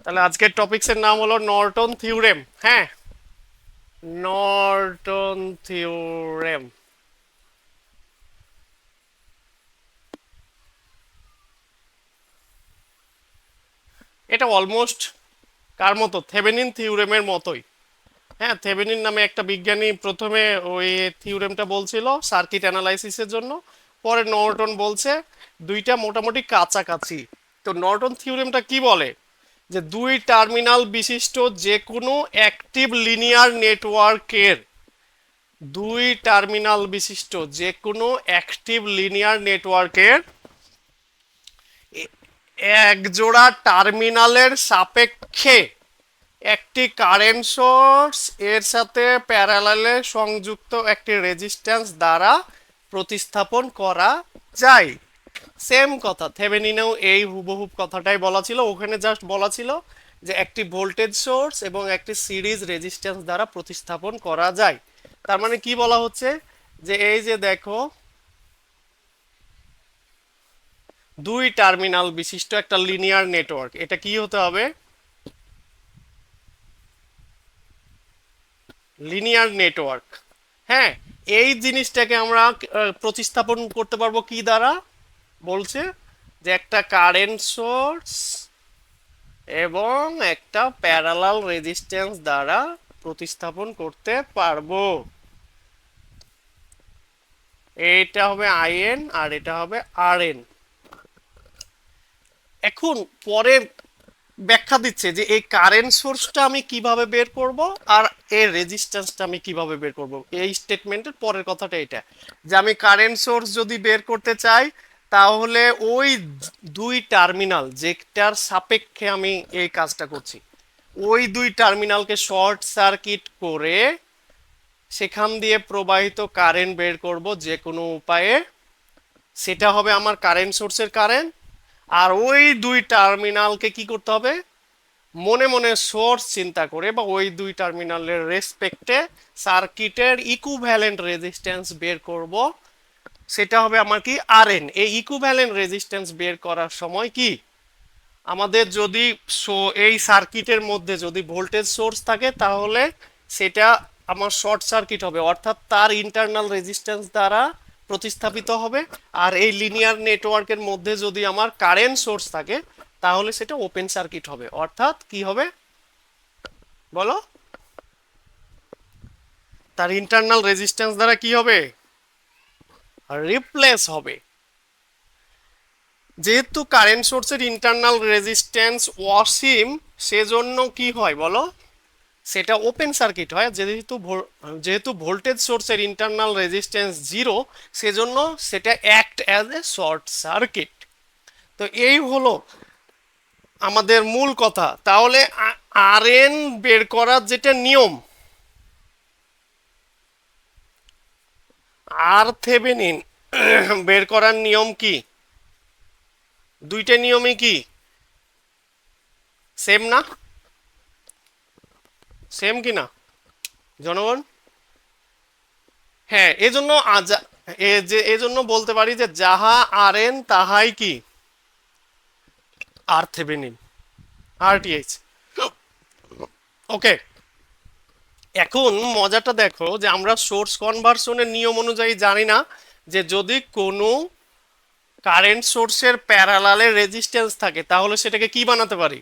তাহলে আজকের টপিকসের নাম হলো নর্টন থিওরেম। হ্যাঁ, নর্টন থিওরেম। এটা অলমোস্ট কার মতো, থেভেনিন থিওরেমের মতোই। হ্যাঁ, থেভেনিন নামে একটা বিজ্ঞানী প্রথমে ওই থিওরেমটা বলছিল সার্কিট অ্যানালাইসিসের জন্য, পরে নর্টন বলছে। দুইটা মোটামুটি কাছাকাছি। তো নর্টন থিওরেমটা কি বলে, যে দুই টার্মিনাল বিশিষ্ট যে কোনো অ্যাক্টিভ লিনিয়ার নেটওয়ার্কের, দুই টার্মিনাল বিশিষ্ট যে কোনো অ্যাক্টিভ লিনিয়ার নেটওয়ার্কের এক জোড়া টার্মিনালের সাপেক্ষে একটি কারেন্ট সোর্স এর সাথে প্যারালালে সংযুক্ত একটি রেজিস্ট্যান্স দ্বারা প্রতিস্থাপন করা যায়। সেম কথা, থেভেনিনেও এই হুবহুব কথাটাই বলা ছিল। ওখানে জাস্ট বলা ছিল যে একটি ভোল্টেজ সোর্স এবং একটি সিরিজ রেজিস্ট্যান্স দ্বারা প্রতিস্থাপন করা যায়। তার মানে কি বলা হচ্ছে, যে এই যে দেখো, দুই টার্মিনাল বিশিষ্ট একটা লিনিয়ার নেটওয়ার্ক, এটা কি হতে হবে, লিনিয়ার নেটওয়ার্ক। হ্যাঁ, এই জিনিসটাকে আমরা প্রতিস্থাপন করতে পারবো কি দ্বারা, বলছে যে একটা কারেন্ট সোর্স এবং একটা প্যারালাল রেজিস্ট্যান্স দ্বারা প্রতিস্থাপন করতে পারবো। এটা হবে আইএন আর এটা হবে আরএন। এখন পরের ব্যাখ্যা দিচ্ছে যে এই কারেন্ট সোর্সটা আমি কিভাবে বের করব আর এর রেজিস্ট্যান্সটা আমি কিভাবে বের করব। এই স্টেটমেন্টের পরের কথাটা এটা, যে আমি কারেন্ট সোর্স যদি বের করতে চাই, তাহলে ওই দুই টার্মিনাল যেটার সাপেক্ষে আমি এই কাজটা করছি, ওই দুই টার্মিনালকে শর্ট সার্কিট করে সেখান দিয়ে প্রবাহিত কারেন্ট বের করব যে কোনো উপায়ে। সেটা হবে আমার কারেন্ট সোর্সের কারেন্ট। আর ওই দুই টার্মিনালকে কি করতে হবে, মনে মনে সোর্স চিন্তা করে বা ওই দুই টার্মিনালের রেসপেক্টে সার্কিটের ইকুইভ্যালেন্ট রেজিস্ট্যান্স বের করব। সেটা হবে আমার কি, আরএন। এই ইকুইভ্যালেন্ট রেজিস্ট্যান্স বের করার সময় কি, আমাদের যদি এই সার্কিটের মধ্যে যদি ভোল্টেজ সোর্স থাকে, তাহলে সেটা আমার শর্ট সার্কিট হবে, অর্থাৎ তার ইন্টারনাল রেজিস্ট্যান্স দ্বারা প্রতিস্থাপিত হবে। আর এই লিনিয়ার নেটওয়ার্কের মধ্যে যদি আমার কারেন্ট সোর্স থাকে, তাহলে সেটা ওপেন সার্কিট হবে, অর্থাৎ কি হবে বলো, তার ইন্টারনাল রেজিস্ট্যান্স দ্বারা কি হবে, রিপ্লেস হবে। যেহেতু কারেন্ট সোর্সের ইন্টারনাল রেজিস্ট্যান্স অসীম, সেজন্য কি হয় বলো, সেটা ওপেন সার্কিট হয়। যেহেতু যেহেতু ভোল্টেজ সোর্সের ইন্টারনাল রেজিস্ট্যান্স জিরো, সেজন্য সেটা act as a short circuit. তো এই হলো আমাদের মূল কথা। তাহলে আরএন বের করার যেটা নিয়ম, আর থেভেনিন বের করার নিয়ম কি, দুইটা নিয়মই কি সেম না, সেম কি না জনগণ? হ্যাঁ, এজন্য এজন্য বলতে পারি যে যাহা আরএন তাহাই কি আর থেভেনিন, আরটিএইচ। ওকে, এখন মজাটা দেখো, যে আমরা সোর্স কনভার্সনের নিয়ম অনুযায়ী জানি না যে যদি কোনো কারেন্ট সোর্সের প্যারালালে রেজিস্ট্যান্স থাকে, তাহলে সেটাকে কি বানাতে পারি,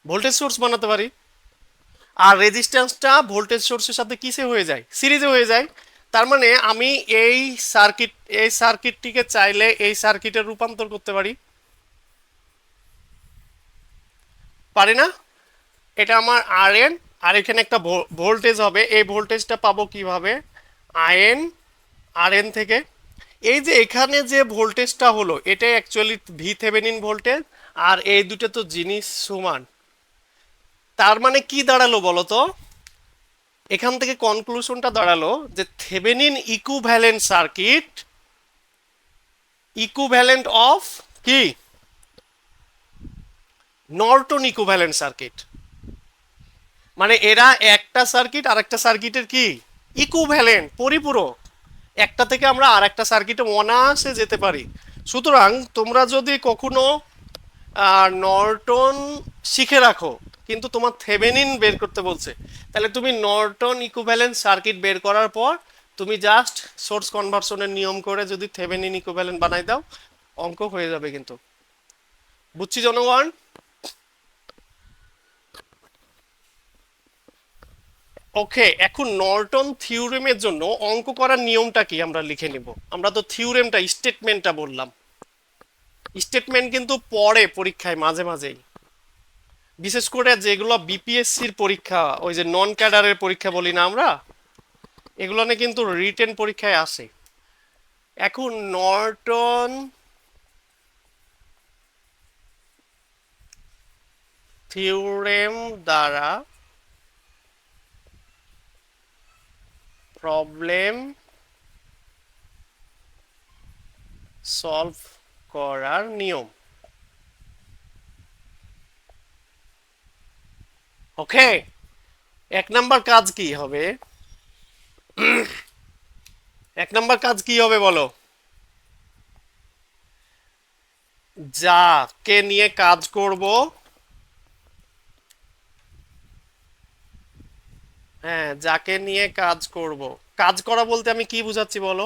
ভোল্টেজ সোর্স বানাতে পারি। আর রেজিস্ট্যান্সটা ভোল্টেজ সোর্সের সাথে কিসে হয়ে যায়, সিরিজে হয়ে যায়। তার মানে আমি এই সার্কিট, এই সার্কিটটিকে চাইলে এই সার্কিটে রূপান্তর করতে পারি, পারি না? এটা আমার আরএন, আর এখানে একটা ভোল্টেজ হবে। এই ভোল্টেজটা পাবো কিভাবে, আইএন আরএন থেকে। এই যে এখানে যে ভোল্টেজটা হলো, এটাই অ্যাকচুয়ালি ভি থেভেনিন ভোল্টেজ। আর এই দুটো তো জিনিস সমান। তার মানে কি দাঁড়ালো বলো তো, এখান থেকে কনক্লুশনটা দাঁড়ালো যে Thevenin equivalent circuit, equivalent of কি, নর্টন ইকুইভ্যালেন্ট সার্কিট। মানে এরা একটা সার্কিট আর একটা সার্কিটের কি, ইকুইভ্যালেন্ট, পরিপূরক। একটা থেকে আমরা আর একটা সার্কিটে অনায়াসে যেতে পারি। সুতরাং তোমরা যদি কখনো নর্টন শিখে রাখো, কিন্তু তোমার থেভেনিন বের করতে বলছে। তাহলে তুমি নর্টন ইকুইভ্যালেন্ট সার্কিট বের করার পর তুমি জাস্ট সোর্স কনভার্সনের নিয়ম করে যদি থেভেনিন ইকুইভ্যালেন্ট বানাই দাও, অঙ্ক হয়ে যাবে কিন্তু। বুঝছি জনগণ? ওকে, এখন নর্টন থিওরেমের জন্য অঙ্ক করার নিয়মটা কি আমরা লিখে নিব। আমরা তো থিওরেমটা স্টেটমেন্টটা বললাম, স্টেটমেন্ট কিন্তু পড়ে পরীক্ষায় মাঝে মাঝেই, বিশেষ করে যেগুলো বিপিএসসির পরীক্ষা, ওই যে নন ক্যাডারের পরীক্ষা বলি না আমরা, এগুলো নিয়ে কিন্তু রিটেন পরীক্ষায় আসে। এখন নর্টন থিওরেম দ্বারা প্রবলেম সলভ করার নিয়ম। ওকে, এক নাম্বার কাজ কি হবে? এক নাম্বার কাজ কি হবে বলো? যাকে নিয়ে কাজ করব, হ্যাঁ যাকে নিয়ে কাজ করব, কাজ করা বলতে আমি কি বুঝাচ্ছি বলো?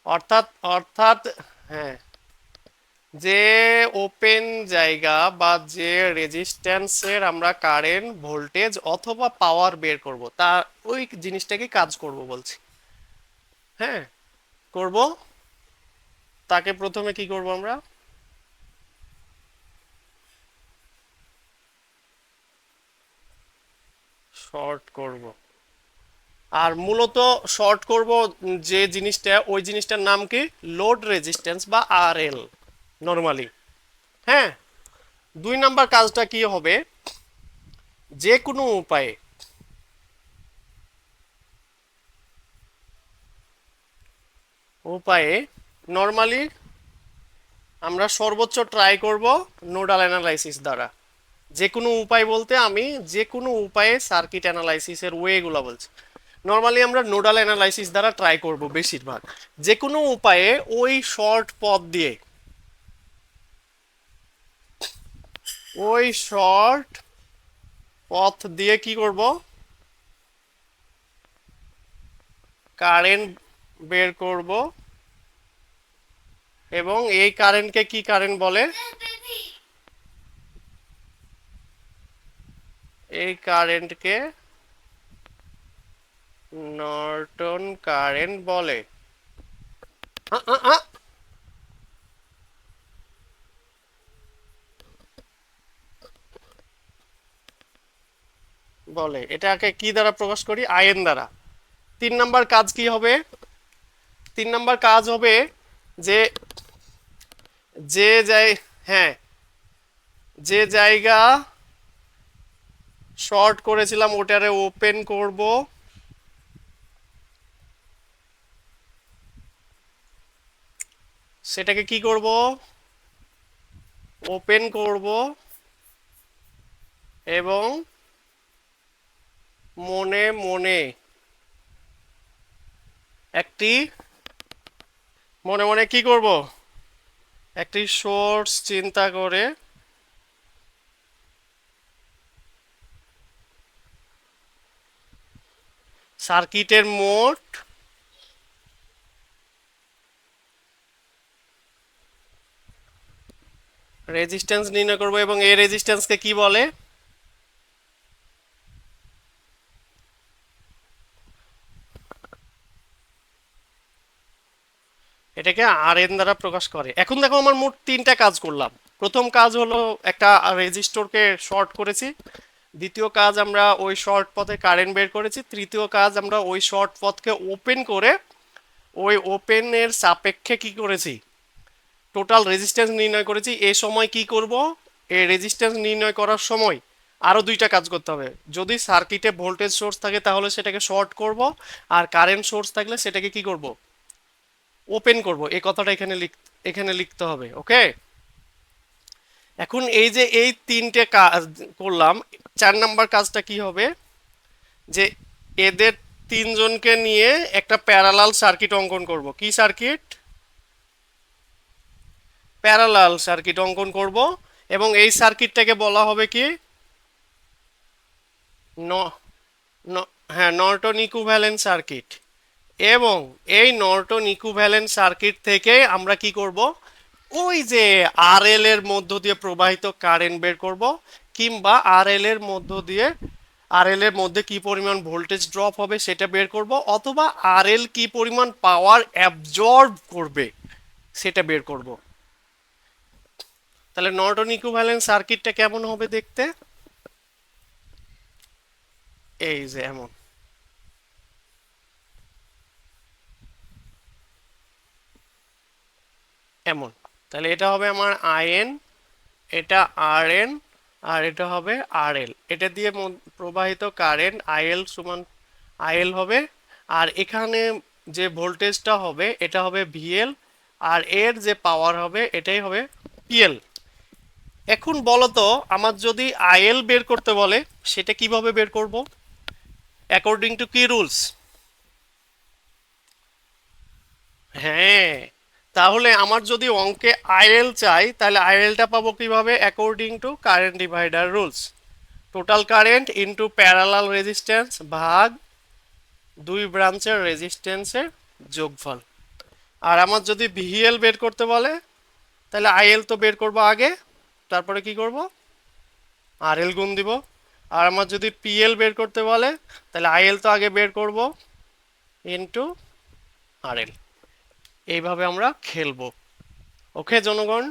অর্থাৎ অর্থাৎ হ্যাঁ, যে ওপেন জায়গা বা যে রেজিস্ট্যান্সের আমরা কারেন্ট ভোল্টেজ অথবা পাওয়ার বের করব, তা ওই জিনিসটাকে কাজ করব বলছি। হ্যাঁ, করব। তাকে প্রথমে কি করব আমরা? শর্ট করব। আর মূলত শর্ট করব যে জিনিসটা, ওই জিনিসটার নাম কি? লোড রেজিস্ট্যান্স বা আরএল নরমালি। হ্যাঁ, দুই নাম্বার কাজটা কি হবে? যে কোনো উপায়ে উপায়ে নরমালি আমরা সর্বোচ্চ ট্রাই করব নোডাল অ্যানালাইসিস দ্বারা। যে কোনো উপায় বলতে আমি যে কোনো উপায়ে সার্কিট অ্যানালাইসিসের ওয়েগুলো বলছি। নর্মালি আমরা নোডাল অ্যানালাইসিস দ্বারা ট্রাই করব বেশিরভাগ। যে কোনো উপায়ে ওই শর্ট পথ দিয়ে, ওই শর্ট পথ দিয়ে কি করব? কারেন্ট বের করব। এবং এই কারেন্টকে কি কারেন্ট বলে? এই কারেন্টকে নর্টন কারেন্ট বলে। আ, আ, আ, বলে এটাকে কি দ্বারা প্রকাশ করি? আইএন দ্বারা। তিন নাম্বার কাজ কি হবে? তিন নাম্বার কাজ হবে যে যে যাই হ্যাঁ, যে জায়গা শর্ট করেছিলাম ওটারে ওপেন করব। সেটাকে কি করব? ওপেন করব। এবং মনে মনে একটি, মনে মনে কি করব? একটি সোর্স চিন্তা করে সার্কিটের মোট রেজিস্ট্যান্স নির্ণয় করব। এবং এই রেজিস্ট্যান্সকে কি বলে? এটাকে আর এন দ্বারা প্রকাশ করে। এখন দেখো আমার মোট তিনটা কাজ করলাম। প্রথম কাজ হলো একটা রেজিস্টরকে শর্ট করেছি। দ্বিতীয় কাজ আমরা ওই শর্ট পথে কারেন্ট বের করেছি। তৃতীয় কাজ আমরা ওই শর্ট পথকে ওপেন করে ওই ওপেনের সাপেক্ষে কি করেছি? টোটাল রেজিস্ট্যান্স নির্ণয় করেছি। এই সময় কি করব? এই রেজিস্ট্যান্স নির্ণয় করার সময় আরও দুইটা কাজ করতে হবে। যদি সার্কিটে ভোল্টেজ সোর্স থাকে তাহলে সেটাকে শর্ট করব, আর কারেন্ট সোর্স থাকলে সেটাকে কি করব? ওপেন করব। এই কথাটা এখানে লিখতে হবে। ওকে, এখন এই যে এই তিনটে কাজ করলাম, চার নাম্বার কাজটা কি হবে? যে এদের তিনজনকে নিয়ে একটা প্যারালাল সার্কিট অঙ্কন করব। কি সার্কিট? প্যারালাল সার্কিট অঙ্কন করব, এবং এই সার্কিটটাকে বলা হবে কি ন হ্যাঁ, নর্টন ইকুইভ্যালেন্ট সার্কিট। এবং এই নর্টন ইকুইভ্যালেন্ট সার্কিট থেকে আমরা কি করব, ওই যে আরএল এর মধ্য দিয়ে প্রবাহিত কারেন্ট বের করব, কিংবা আরএল এর মধ্য দিয়ে আরএল এর মধ্যে কি পরিমাণ ভোল্টেজ ড্রপ হবে সেটা বের করব, অথবা আরএল কি পরিমাণ পাওয়ার অ্যাবজর্ব করবে সেটা বের করব। তাহলে নর্টন ইকুইভ্যালেন্ট সার্কিটটা কেমন হবে দেখতে? এই যে এমন। এমন। তাহলে এটা হবে আমার আইএন, এটা আরএন, আর এটা হবে আরএল। এটা দিয়ে প্রবাহিত কারেন্ট আইএল সমান আইএল হবে। আর এখানে যে ভোল্টেজটা হবে এটা হবে ভিএল, আর এর যে পাওয়ার হবে এটাই হবে পিএল। এখন বলো তো, আমার যদি আইএল বের করতে বলে সেটা কিভাবে বের করব? অ্যাকর্ডিং টু কি রুলস? হ্যাঁ, তাহলে আমার যদি অঙ্কে আইএল চাই, তাহলে আইএলটা পাবো কিভাবে? According to current divider rules. Total current into parallel resistance ভাগ দুই ব্রাঞ্চের রেজিস্ট্যান্সের যোগফল। আর আমার যদি ভিএল বের করতে বলে, তাহলে আইএল তো বের করব আগে, তারপরে কি করব? আরএল গুণ দিব। আর আমার যদি পিএল বের করতে বলে, তাহলে আইএল তো আগে বের করব ইনটু আরএল। এইভাবে আমরা খেলবো। ওকে জনগণ?